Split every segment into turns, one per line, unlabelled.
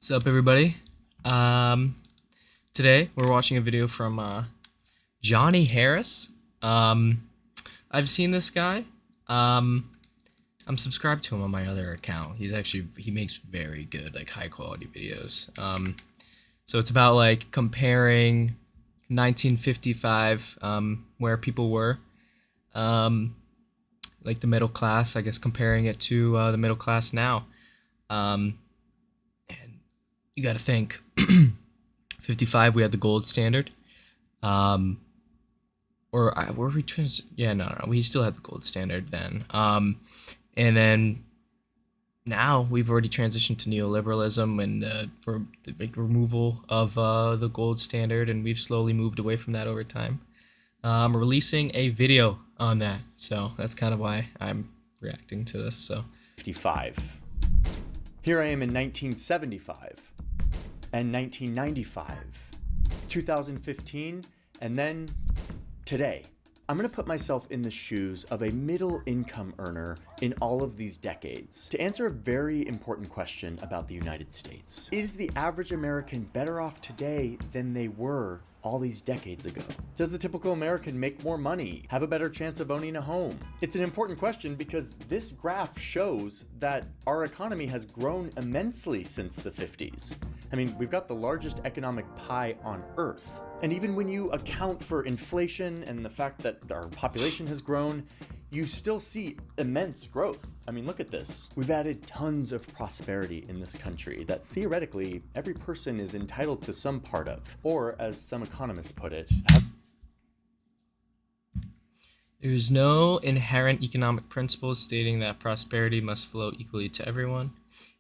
What's up, everybody? Um, Today we're watching a video from Johnny Harris. I've seen this guy. Um, I'm subscribed to him on my other account. He makes very good, like, high quality videos. So it's about like comparing 1955, where people were, um, like the middle class, I guess, comparing it to the middle class now. Um, and you got to think 55 we had the gold standard, um were we yeah, no, we still had the gold standard then, and then now we've already transitioned to neoliberalism and the big removal of the gold standard, and we've slowly moved away from that over time. I'm releasing a video on that, so that's kind of why I'm reacting to this. So
55. Here I am in 1975 and 1995, 2015, and then today. I'm going to put myself in the shoes of a middle income earner in all of these decades to answer a very important question about the United States. Is the average American better off today than they were all these decades ago? Does the typical American make more money, have a better chance of owning a home? It's an important question because this graph shows that our economy has grown immensely since the 50s. I mean, we've got the largest economic pie on Earth. And even when you account for inflation and the fact that our population has grown, you still see immense growth. I mean, look at this. We've added tons of prosperity in this country that theoretically every person is entitled to some part of. Or, as some economists put it,
there's no inherent economic principle stating that prosperity must flow equally to everyone.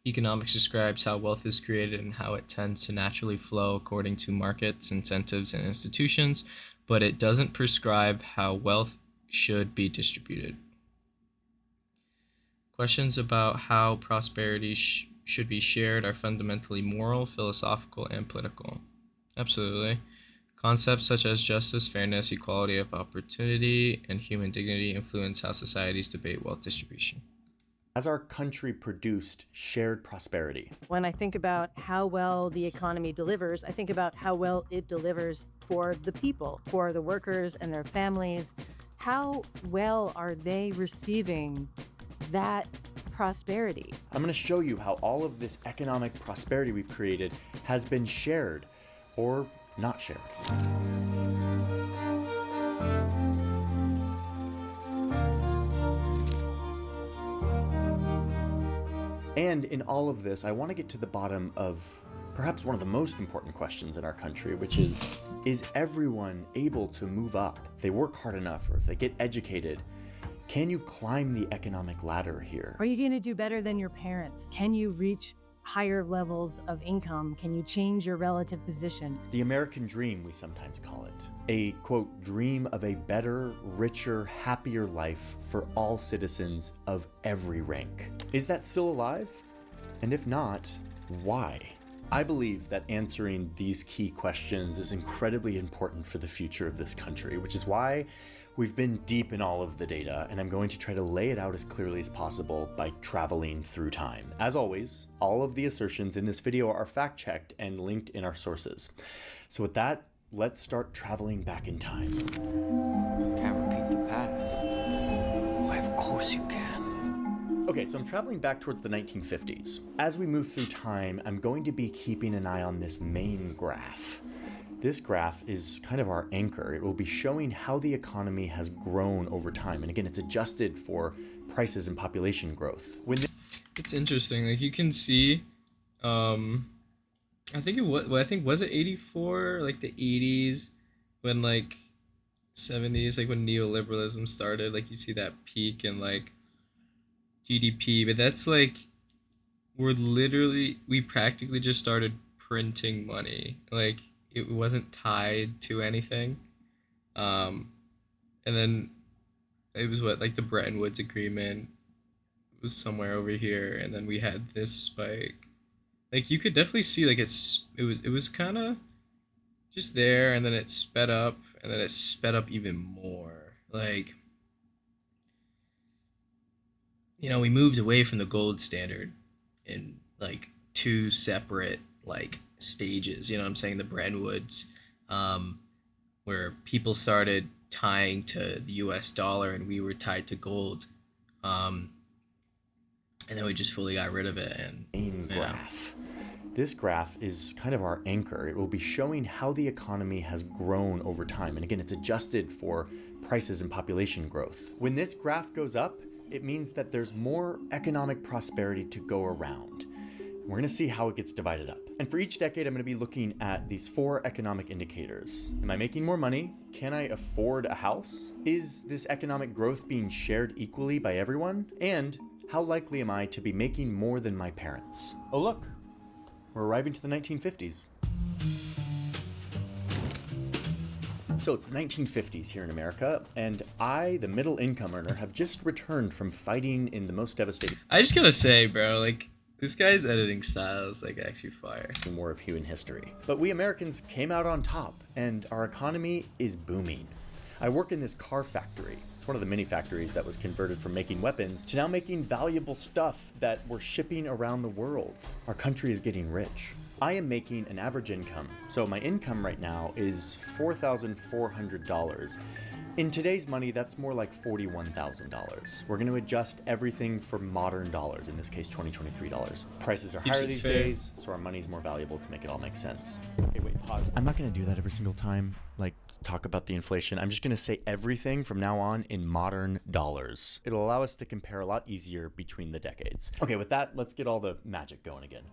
Economics describes how wealth is created and how it tends to naturally flow according to markets, incentives, and institutions, but it doesn't prescribe how wealth should be distributed. Questions about how prosperity should be shared are fundamentally moral, philosophical, and political. Absolutely. Concepts such as justice, fairness, equality of opportunity, and human dignity influence how societies debate wealth distribution.
has our country produced shared prosperity?
When I think about how well the economy delivers, I think about how well it delivers for the people, for the workers and their families. How well are they receiving that prosperity?
I'm going to show you how all of this economic prosperity we've created has been shared or not shared. And in all of this, I want to get to the bottom of perhaps one of the most important questions in our country, which is everyone able to move up? If they work hard enough or if they get educated, can you climb the economic ladder here?
Are you going to do better than your parents? Can you reach higher levels of income? Can you change your relative position?
The American dream, we sometimes call it. A, quote, dream of a better, richer, happier life for all citizens of every rank. Is that still alive? And if not, why? I believe that answering these key questions is incredibly important for the future of this country, which is why we've been deep in all of the data, and I'm going to try to lay it out as clearly as possible by traveling through time. As always, all of the assertions in this video are fact-checked and linked in our sources. So with that, let's start traveling back in time.
Can't repeat the past. Why, of course you can.
Okay, so I'm traveling back towards the 1950s. As we move through time, I'm going to be keeping an eye on this main graph. This graph is kind of our anchor. It will be showing how the economy has grown over time. And again, it's adjusted for prices and population growth.
It's interesting. Like, you can see, I think was it 84, like the 80s, when, like, 70s, like when neoliberalism started, like you see that peak in like GDP, but that's like, we practically just started printing money. Like, it wasn't tied to anything. And then it was like the Bretton Woods Agreement was somewhere over here, and then we had this spike. Like, you could definitely see, like, it was kind of just there, and then it sped up, and then it sped up even more. Like, we moved away from the gold standard in like two separate like stages. You know what I'm saying? The Bretton Woods, where people started tying to the U.S. dollar and we were tied to gold, and then we just fully got rid of it. And
Main
yeah.
graph. This graph is kind of our anchor. It will be showing how the economy has grown over time. And again, it's adjusted for prices and population growth. When this graph goes up, it means that there's more economic prosperity to go around. We're gonna see how it gets divided up. And for each decade, I'm gonna be looking at these 4 economic indicators. Am I making more money? Can I afford a house? Is this economic growth being shared equally by everyone? And how likely am I to be making more than my parents? Oh look, we're arriving to the 1950s. So it's the 1950s here in America, and I, the middle income earner, have just returned from fighting in the most devastating
I just gotta say, bro, like this guy's editing style is like actually fire.
war of human history. But we Americans came out on top, and our economy is booming. I work in this car factory. It's one of the many factories that was converted from making weapons to now making valuable stuff that we're shipping around the world. Our country is getting rich. I am making an average income. So my income right now is $4,400. In today's money, that's more like $41,000. We're going to adjust everything for modern dollars, in this case, 2023 dollars. Prices are
Keeps
higher
it
these
fair.
days, so our money's more valuable to make it all make sense. Okay, wait, pause. I'm not going to do that every single time, like talk about the inflation. I'm just going to say everything from now on in modern dollars. It'll allow us to compare a lot easier between the decades. Okay, with that, let's get all the magic going again.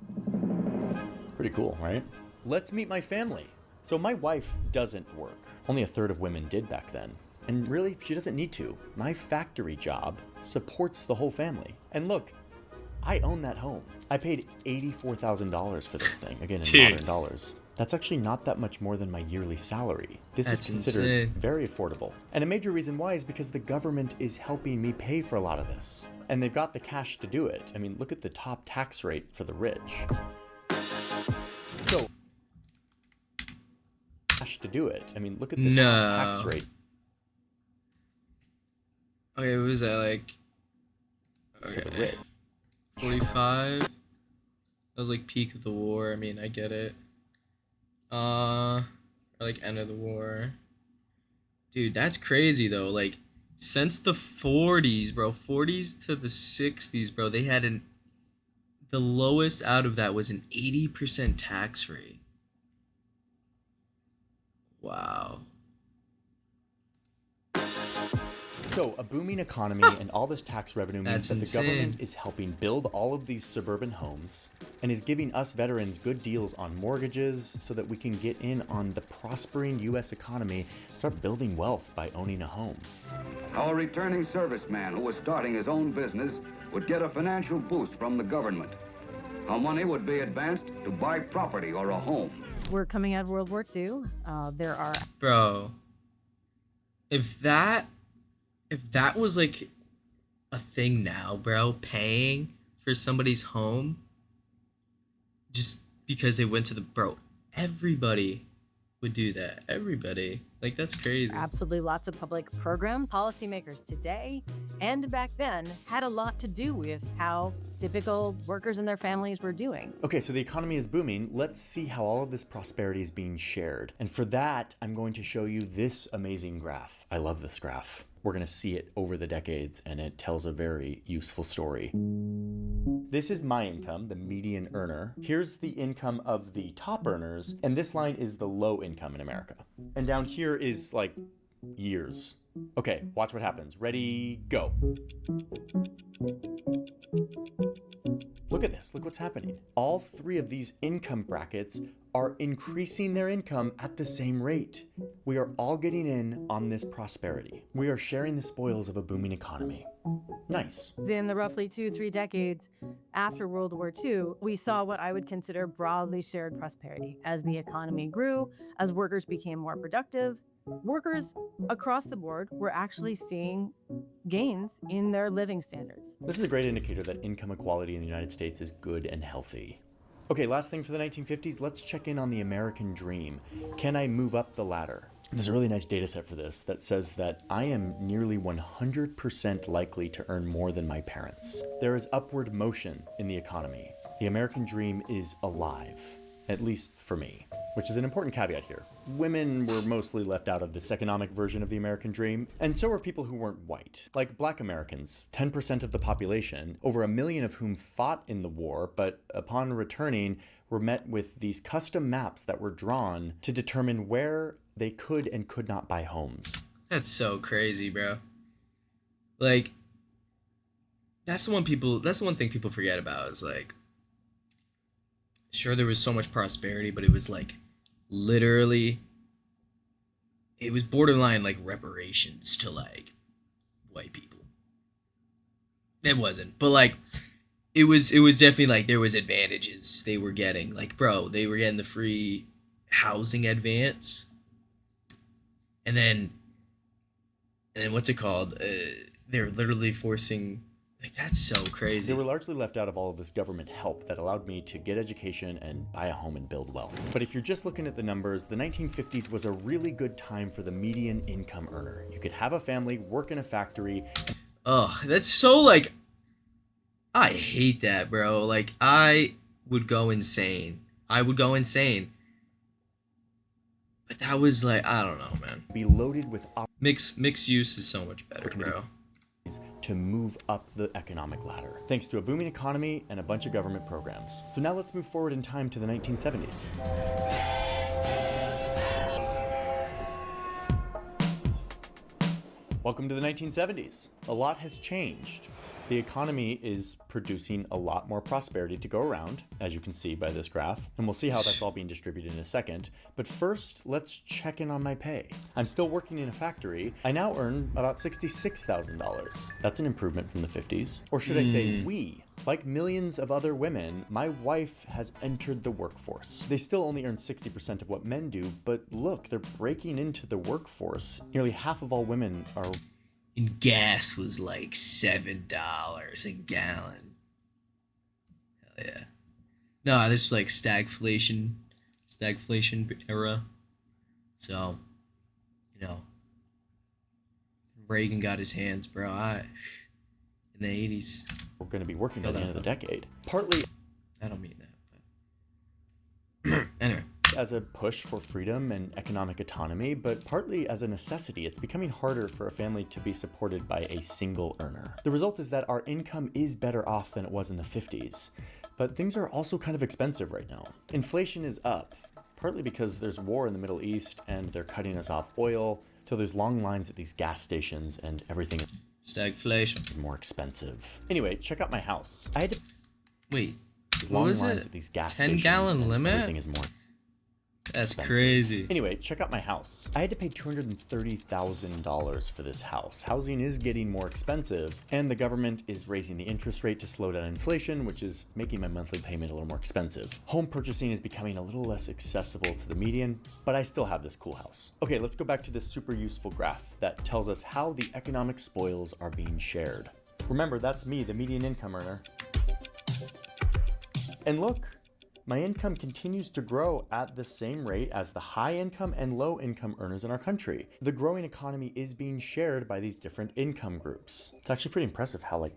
Pretty cool, right? Let's meet my family. So my wife doesn't work. Only a third of women did back then. And really, she doesn't need to. My factory job supports the whole family. And look, I own that home. I paid $84,000 for this thing, again in
Dude.
modern dollars. That's actually not that much more than my yearly salary. This
That's
is considered
insane.
very affordable. And a major reason why is because the government is helping me pay for a lot of this. And they've got the cash to do it. I mean, look at the top tax rate for the rich. So, cash to do it. I mean, look at the top tax
No.
rate
Okay, what was that like?
for the
Okay,
rich.
45. That was like peak of the war. I mean, I get it. Or like end of the war. Dude, that's crazy though. Like since the 40s, bro, 40s to the 60s, bro, they had the lowest out of that was an 80% tax rate. Wow.
So, a booming economy and all this tax revenue means
That's
that the
insane.
government is helping build all of these suburban homes and is giving us veterans good deals on mortgages so that we can get in on the prospering U.S. economy, start building wealth by owning a home.
Our returning serviceman who was starting his own business would get a financial boost from the government. Our money would be advanced to buy property or a home.
We're coming out of World War II. There are
Bro, if that was like a thing now, bro, paying for somebody's home just because they went to the everybody would do that. Everybody. Like that's crazy.
absolutely lots of public programs. Policymakers today and back then had a lot to do with how typical workers and their families were doing.
Okay, so the economy is booming. Let's see how all of this prosperity is being shared. And for that, I'm going to show you this amazing graph. I love this graph. We're going to see it over the decades, and it tells a very useful story. This is my income, the median earner. Here's the income of the top earners, and this line is the low income in America. And down here is like years. Okay, watch what happens. Ready, go. Look at this, look what's happening. All 3 of these income brackets are increasing their income at the same rate. We are all getting in on this prosperity. We are sharing the spoils of a booming economy. Nice.
In the roughly 2-3 decades after World War II, we saw what I would consider broadly shared prosperity. As the economy grew, as workers became more productive, workers across the board were actually seeing gains in their living standards.
This is a great indicator that income equality in the United States is good and healthy. Okay, last thing for the 1950s, let's check in on the American dream. Can I move up the ladder? There's a really nice data set for this that says that I am nearly 100% likely to earn more than my parents. There is upward motion in the economy. The American dream is alive. at least for me, which is an important caveat here. Women were mostly left out of this economic version of the American dream, and so were people who weren't white. Like Black Americans, 10% of the population, over 1 million of whom fought in the war, but upon returning were met with these custom maps that were drawn to determine where they could and could not buy homes.
That's so crazy, bro. Like, that's the one thing people forget about is like, sure, there was so much prosperity, but it was like literally, it was borderline like reparations to like white people. It wasn't, but like it was definitely like there was advantages they were getting. Like, bro, they were getting the free housing advance, and then what's it called? They're literally forcing. Like, that's so crazy.
They were largely left out of all of this government help that allowed me to get education and buy a home and build wealth. But if you're just looking at the numbers, the 1950s was a really good time for the median income earner. You could have a family, work in a factory.
Oh, that's so like, I hate that, bro. Like, I would go insane. But that was like, I don't know, man.
Be loaded with
Mixed use is so much better, bro.
to move up the economic ladder, thanks to a booming economy and a bunch of government programs. So now let's move forward in time to the 1970s. Welcome to the 1970s. A lot has changed. The economy is producing a lot more prosperity to go around, as you can see by this graph, and we'll see how that's all being distributed in a second. But first, let's check in on my pay. I'm still working in a factory. I now earn about $66,000. That's an improvement from the 50s. Or should I say we? Like millions of other women, my wife has entered the workforce. They still only earn 60% of what men do, but look, they're breaking into the workforce. Nearly half of all women are...
And gas was like $7 a gallon. Hell yeah. No, this was like stagflation era. So, you know, Reagan got his hands, bro. In the 80s.
We're going to be working by the end of the decade. Partly...
I don't mean that, but... Anyway.
As a push for freedom and economic autonomy, but partly as a necessity. It's becoming harder for a family to be supported by a single earner. The result is that our income is better off than it was in the 50s, but things are also kind of expensive right now. Inflation is up, partly because there's war in the Middle East and they're cutting us off oil, so there's long lines at these gas stations and everything
Stagflation
is more expensive. Anyway, check out my house. I had to...
Wait,
long
what was
lines
it?
at these gas
10
stations
gallon
and
limit?
Everything is more...
That's
expensive.
crazy.
Anyway, check out my house. I had to pay $230,000 for this house. Housing is getting more expensive, and the government is raising the interest rate to slow down inflation, which is making my monthly payment a little more expensive. Home purchasing is becoming a little less accessible to the median, but I still have this cool house. Okay, let's go back to this super useful graph that tells us how the economic spoils are being shared. Remember, that's me, the median income earner. And look, my income continues to grow at the same rate as the high income and low income earners in our country. The growing economy is being shared by these different income groups. It's actually pretty impressive how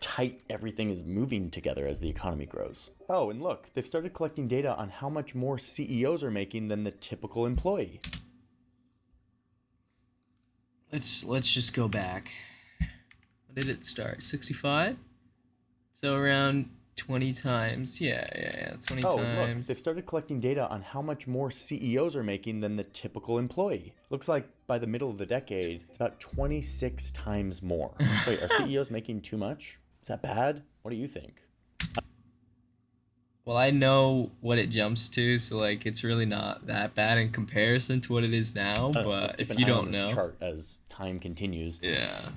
tight everything is moving together as the economy grows. Oh, and look, they've started collecting data on how much more CEOs are making than the typical employee.
Let's just go back. When did it start? 65? So around 20 times. Yeah, 20
times.
Look,
they've started collecting data on how much more CEOs are making than the typical employee. Looks like by the middle of the decade, it's about 26 times more. Wait, are CEOs making too much? Is that bad? What do you think?
Well, I know what it jumps to, so like it's really not that bad in comparison to what it is now. But if you don't know,
chart as time continues,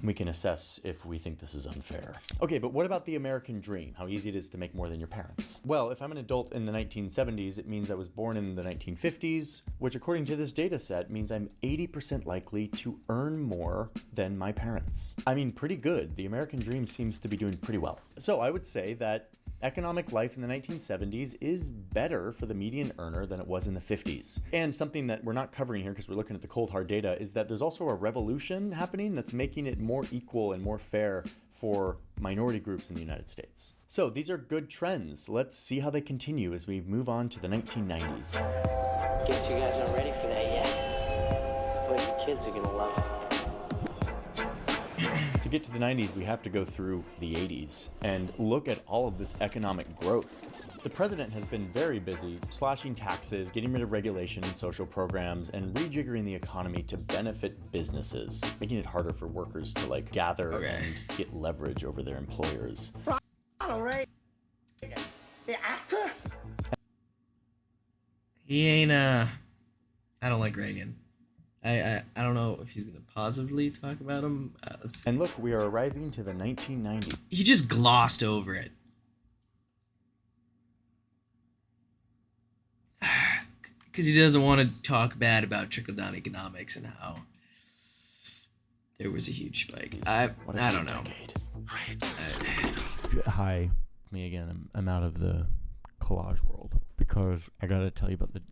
we can assess if we think this is unfair. Okay, but what about the American dream? How easy it is to make more than your parents? Well, if I'm an adult in the 1970s, it means I was born in the 1950s, which according to this data set means I'm 80% likely to earn more than my parents. I mean, pretty good. The American dream seems to be doing pretty well. So I would say that economic life in the 1970s is better for the median earner than it was in the 50s. And something that we're not covering here because we're looking at the cold hard data is that there's also a revolution happening that's making it more equal and more fair for minority groups in the United States. So these are good trends. Let's see how they continue as we move on to the 1990s.
Guess you guys aren't ready for that yet. But your kids are gonna love it.
To get to the 90s, we have to go through the 80s and look at all of this economic growth. The president has been very busy slashing taxes, getting rid of regulation and social programs, and rejiggering the economy to benefit businesses, making it harder for workers to gather and get leverage over their employers.
He ain't I don't like Reagan. I don't know if he's gonna positively talk about him.
And look, we are arriving to the 1990s.
He just glossed over it. Because he doesn't want to talk bad about trickle-down economics and how there was a huge spike. I don't know.
Hi, me again. I'm out of the collage world because I gotta tell you about the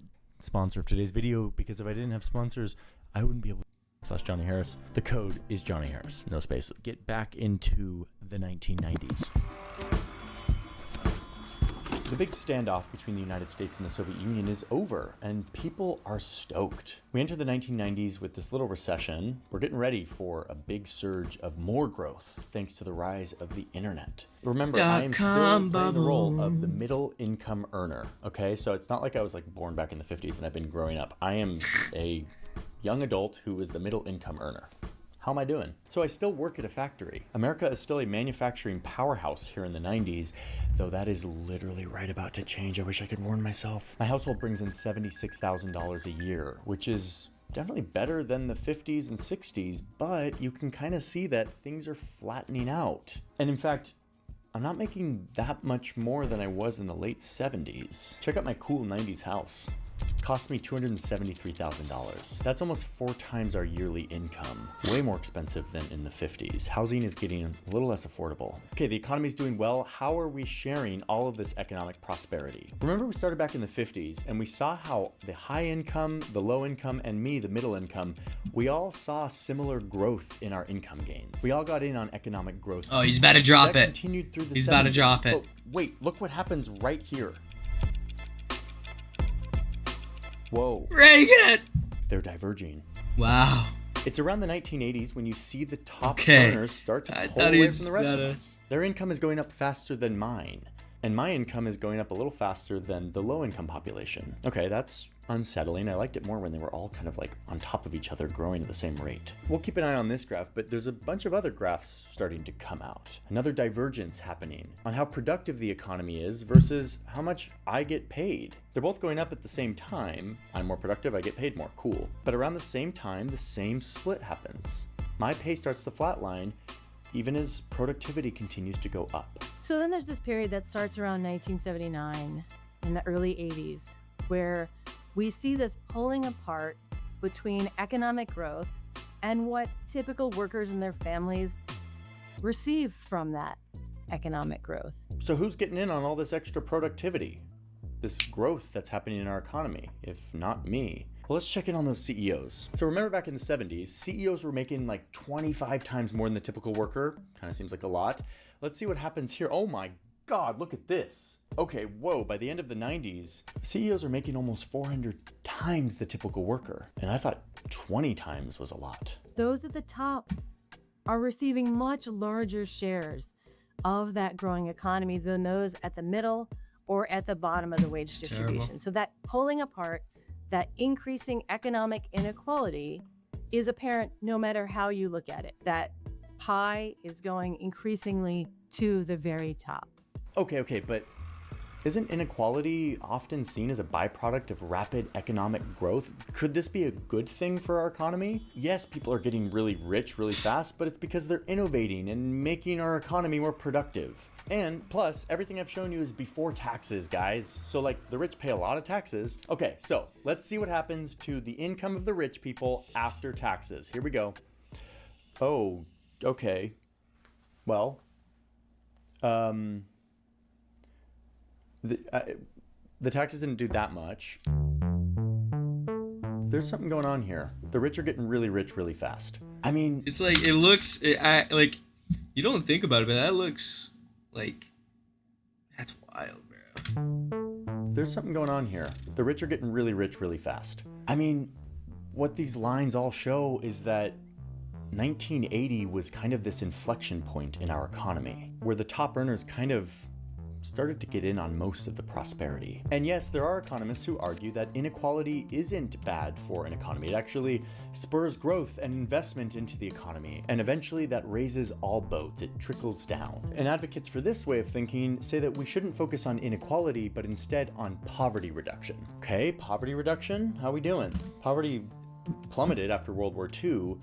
sponsor of today's video, because if I didn't have sponsors, I wouldn't be able to / Johnny Harris. The code is Johnny Harris, no space. Get back into the 1990s. The big standoff between the United States and the Soviet Union is over, and people are stoked. We enter the 1990s with this little recession. We're getting ready for a big surge of more growth thanks to the rise of the internet. Remember, I am still playing the role of the middle income earner, okay? So it's not like I was born back in the 50s and I've been growing up. I am a young adult who is the middle income earner. How am I doing? So I still work at a factory. America is still a manufacturing powerhouse here in the 90s, though that is literally right about to change. I wish I could warn myself. My household brings in $76,000 a year, which is definitely better than the 50s and 60s, but you can kind of see that things are flattening out. And in fact, I'm not making that much more than I was in the late 70s. Check out my cool 90s house. It cost me $273,000. That's almost 4 times our yearly income. Way more expensive than in the 50s. Housing is getting a little less affordable. Okay, the economy's doing well. How are we sharing all of this economic prosperity? Remember, we started back in the 50s and we saw how the high income, the low income, and me, the middle income, we all saw similar growth in our income gains. We all got in on economic growth.
Oh, he's about to drop
That
it.
continued through the
He's about to
70s.
drop it.
Oh, wait, look what happens right here. Whoa,
Reagan!
they're diverging.
Wow.
It's around the 1980s when you see the top
Okay.
earners start to
I
pull
thought
away
he's
from the rest of
gotta-
us. Their income is going up faster than mine, and my income is going up a little faster than the low-income population. Okay, that's unsettling. I liked it more when they were all kind of on top of each other, growing at the same rate. We'll keep an eye on this graph, but there's a bunch of other graphs starting to come out. Another divergence happening on how productive the economy is versus how much I get paid. They're both going up at the same time. I'm more productive, I get paid more, cool. But around the same time, the same split happens. My pay starts to flatline, even as productivity continues to go up.
So then there's this period that starts around 1979 in the early 80s, where we see this pulling apart between economic growth and what typical workers and their families receive from that economic growth.
So who's getting in on all this extra productivity? This growth that's happening in our economy, if not me? Well, let's check in on those CEOs. So remember back in the 70s, CEOs were making 25 times more than the typical worker. Kind of seems like a lot. Let's see what happens here. Oh my God, look at this. Okay, whoa, by the end of the 90s, CEOs are making almost 400 times the typical worker. And I thought 20 times was a lot.
Those at the top are receiving much larger shares of that growing economy than those at the middle or at the bottom of the wage
It's
distribution.
terrible.
So that pulling apart, that increasing economic inequality is apparent no matter how you look at it. That pie is going increasingly to the very top.
Okay, but isn't inequality often seen as a byproduct of rapid economic growth? Could this be a good thing for our economy? Yes, people are getting really rich really fast, but it's because they're innovating and making our economy more productive. And plus, everything I've shown you is before taxes, guys. So the rich pay a lot of taxes. Okay, so let's see what happens to the income of the rich people after taxes. Here we go. Oh, okay. Well, The taxes didn't do that much. There's something going on here. The rich are getting really rich really fast. I mean,
It's like it looks like you don't think about it, but that looks like that's wild, bro.
there's something going on here. The rich are getting really rich really fast. I mean, what these lines all show is that 1980 was kind of this inflection point in our economy, where the top earners kind of started to get in on most of the prosperity. And yes, there are economists who argue that inequality isn't bad for an economy. It actually spurs growth and investment into the economy, and eventually that raises all boats. It trickles down. And advocates for this way of thinking say that we shouldn't focus on inequality, but instead on poverty reduction. Okay, poverty reduction? How we doing? Poverty plummeted after World War II,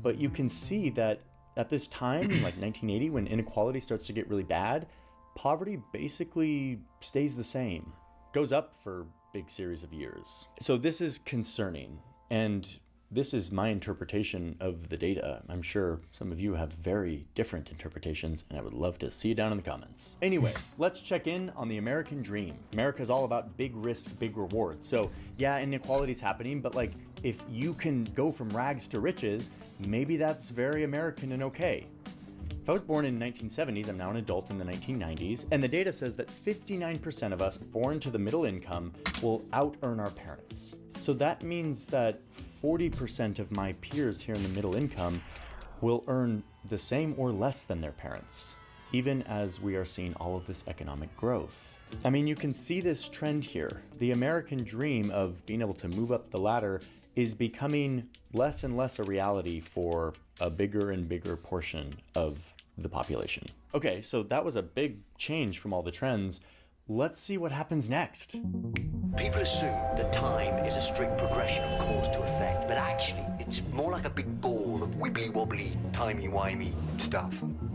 but you can see that at this time, like 1980, when inequality starts to get really bad, poverty basically stays the same, goes up for a big series of years. So this is concerning, and this is my interpretation of the data. I'm sure some of you have very different interpretations, and I would love to see you down in the comments. Anyway, let's check in on the American dream. America's all about big risk, big rewards. So yeah, inequality's happening, but like if you can go from rags to riches, maybe that's very American and okay. If I was born in the 1970s, I'm now an adult in the 1990s, and the data says that 59% of us born to the middle income will out-earn our parents. So that means that 40% of my peers here in the middle income will earn the same or less than their parents, even as we are seeing all of this economic growth. I mean, you can see this trend here. The American dream of being able to move up the ladder is becoming less and less a reality for a bigger and bigger portion of the population. Okay, so that was a big change from all the trends. Let's see what happens next.
People assume that time is a strict progression of cause to effect, but actually it's more like a big ball of wibbly-wobbly, timey-wimey stuff.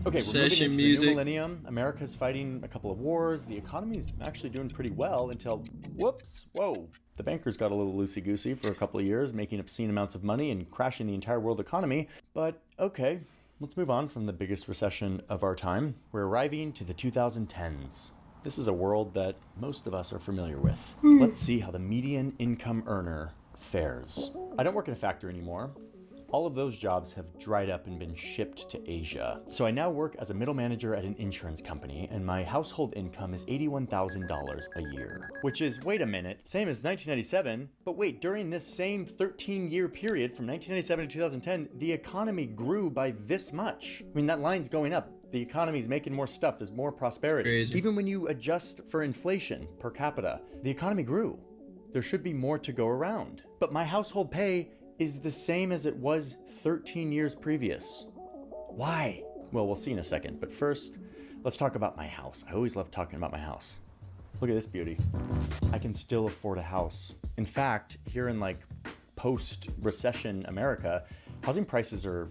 Okay, we're
Session
moving into
music.
the new millennium. America's fighting a couple of wars. The economy's actually doing pretty well until, whoops, whoa. The bankers got a little loosey-goosey for a couple of years, making obscene amounts of money and crashing the entire world economy. But okay, let's move on from the biggest recession of our time. We're arriving to the 2010s. This is a world that most of us are familiar with. Let's see how the median income earner fares. I don't work in a factory anymore. All of those jobs have dried up and been shipped to Asia. So I now work as a middle manager at an insurance company, and my household income is $81,000 a year. Which is, wait a minute, same as 1997, but wait, during this same 13-year period from 1997 to 2010, the economy grew by this much. I mean, that line's going up. The economy's making more stuff, there's more prosperity.
Crazy.
Even when you adjust for inflation per capita, the economy grew. There should be more to go around. But my household pay is the same as it was 13 years previous. Why? Well, we'll see in a second, but first, let's talk about my house. I always love talking about my house. Look at this beauty. I can still afford a house. In fact, here in like post-recession America, housing prices are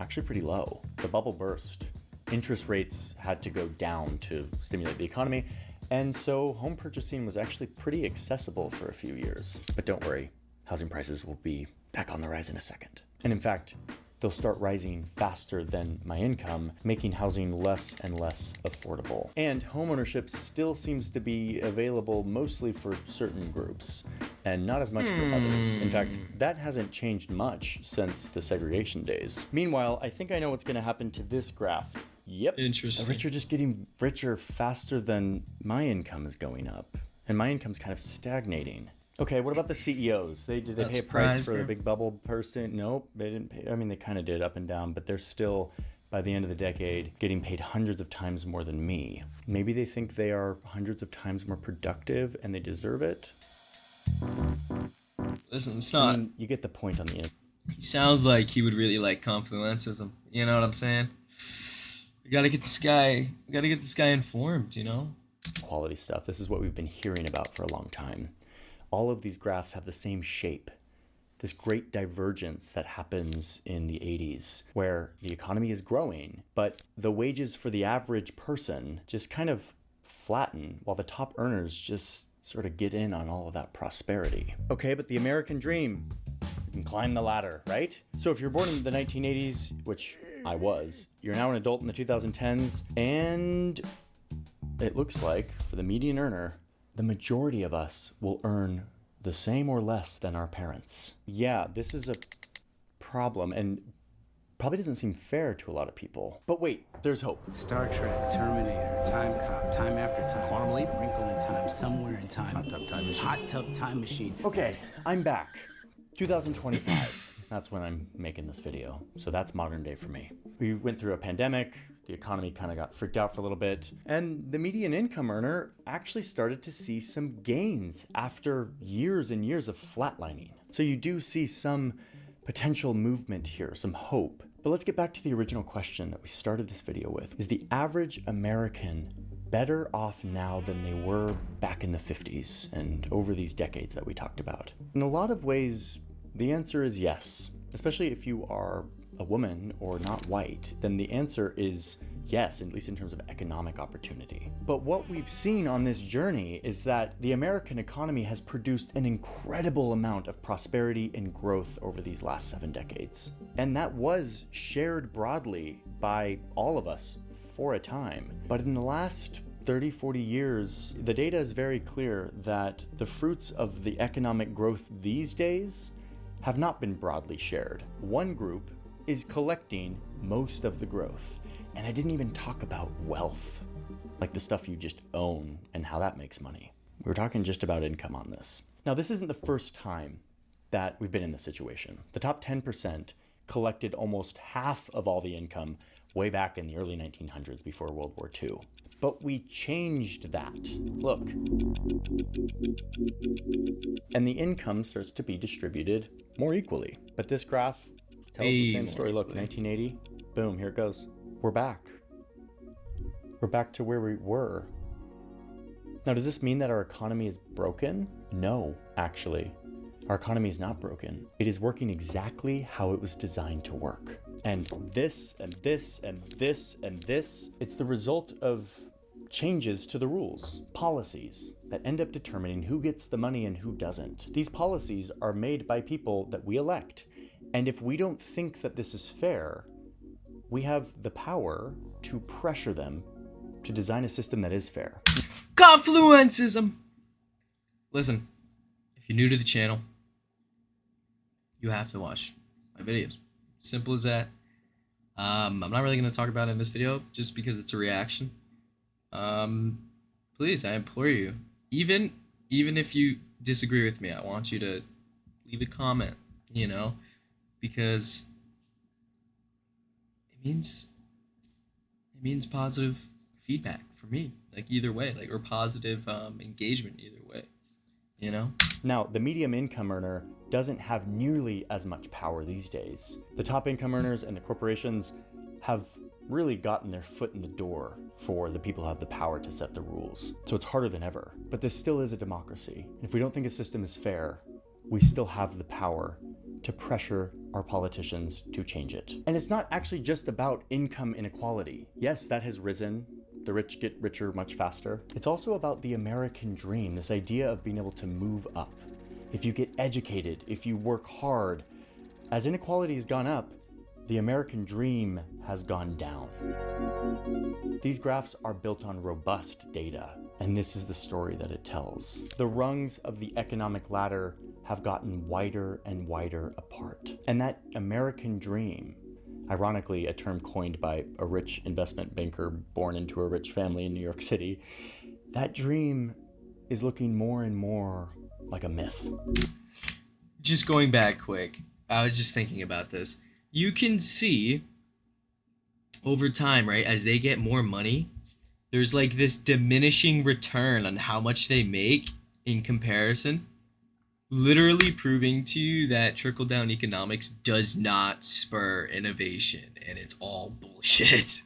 actually pretty low. The bubble burst. Interest rates had to go down to stimulate the economy, and so home purchasing was actually pretty accessible for a few years. But don't worry, housing prices will be back on the rise in a second. And in fact, they'll start rising faster than my income, making housing less and less affordable. And homeownership still seems to be available mostly for certain groups, and not as much for others. In fact, that hasn't changed much since the segregation days. Meanwhile, I think I know what's gonna happen to this graph. Yep,
Interesting.
the rich are just getting richer faster than my income is going up, and my income's kind of stagnating. Okay, what about the CEOs? Did they
That
pay a price
surprised
for the
me.
big bubble person? Nope, they didn't pay. I mean, they kind of did up and down, but they're still, by the end of the decade, getting paid hundreds of times more than me. Maybe they think they are hundreds of times more productive and they deserve it.
Listen, it's
I
not.
mean, you get the point on the
He sounds like he would really like confluencism. You know what I'm saying? We gotta get this guy. We gotta get this guy informed. You know.
quality stuff. This is what we've been hearing about for a long time. All of these graphs have the same shape. This great divergence that happens in the 80s, where the economy is growing, but the wages for the average person just kind of flatten, while the top earners just sort of get in on all of that prosperity. Okay, but the American dream, you can climb the ladder, right? So if you're born in the 1980s, which I was, you're now an adult in the 2010s, and it looks like for the median earner, the majority of us will earn the same or less than our parents. Yeah, this is a problem and probably doesn't seem fair to a lot of people. But wait, there's hope.
Star Trek, Terminator, Time Cop, Time After Time, Quantum Leap, Wrinkle in Time, Somewhere in Time, Hot Tub Time Machine. Hot Tub Time Machine.
Okay, I'm back. 2025. That's when I'm making this video. So that's modern day for me. We went through a pandemic. The economy kind of got freaked out for a little bit. And the median income earner actually started to see some gains after years and years of flatlining. So you do see some potential movement here, some hope. But let's get back to the original question that we started this video with. Is the average American better off now than they were back in the 50s and over these decades that we talked about? In a lot of ways, the answer is yes. Especially if you are a woman or not white, then the answer is yes, at least in terms of economic opportunity. But what we've seen on this journey is that the American economy has produced an incredible amount of prosperity and growth over these last 7 decades. And that was shared broadly by all of us for a time. But in the last 30, 40 years, the data is very clear that the fruits of the economic growth these days have not been broadly shared. One group is collecting most of the growth. And I didn't even talk about wealth, like the stuff you just own and how that makes money. We were talking just about income on this. Now, this isn't the first time that we've been in this situation. The top 10% collected almost half of all the income way back in the early 1900s before World War II. But we changed that. Look. And the income starts to be distributed more equally. But this graph tells the same story. Look, 1980, boom, here it goes. We're back. We're back to where we were. Now, does this mean that our economy is broken? No, actually. Our economy is not broken. It is working exactly how it was designed to work. And this, and this, and this, and this, it's the result of changes to the rules, policies that end up determining who gets the money and who doesn't. These policies are made by people that we elect. And if we don't think that this is fair, we have the power to pressure them to design a system that is fair.
Confluencism! Listen, if you're new to the channel, you have to watch my videos. Simple as that. I'm not really going to talk about it in this video just because it's a reaction. Please, I implore you, even if you disagree with me, I want you to leave a comment, you know, because it means positive feedback for me, like either way, like, or positive engagement either way, you know.
Now, the medium income earner doesn't have nearly as much power these days. The top income earners and the corporations have really gotten their foot in the door for the people who have the power to set the rules. So it's harder than ever. But this still is a democracy. And if we don't think a system is fair, we still have the power to pressure our politicians to change it. And it's not actually just about income inequality. Yes, that has risen. The rich get richer much faster. It's also about the American dream, this idea of being able to move up. If you get educated, if you work hard, as inequality has gone up, the American dream has gone down. These graphs are built on robust data, and this is the story that it tells. The rungs of the economic ladder have gotten wider and wider apart. And that American dream, ironically a term coined by a rich investment banker born into a rich family in New York City, that dream is looking more and more like a myth.
Just going back quick, I was just thinking about this. You can see over time, right, as they get more money, there's like this diminishing return on how much they make in comparison, literally proving to you that trickle-down economics does not spur innovation, and it's all bullshit.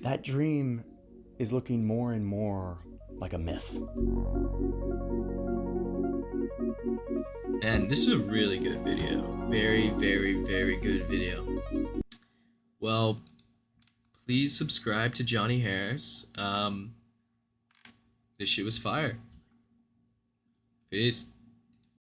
That dream is looking more and more like a myth.
And this is a really good video. Very, very, very good video. Well, please subscribe to Johnny Harris. This shit was fire. Peace.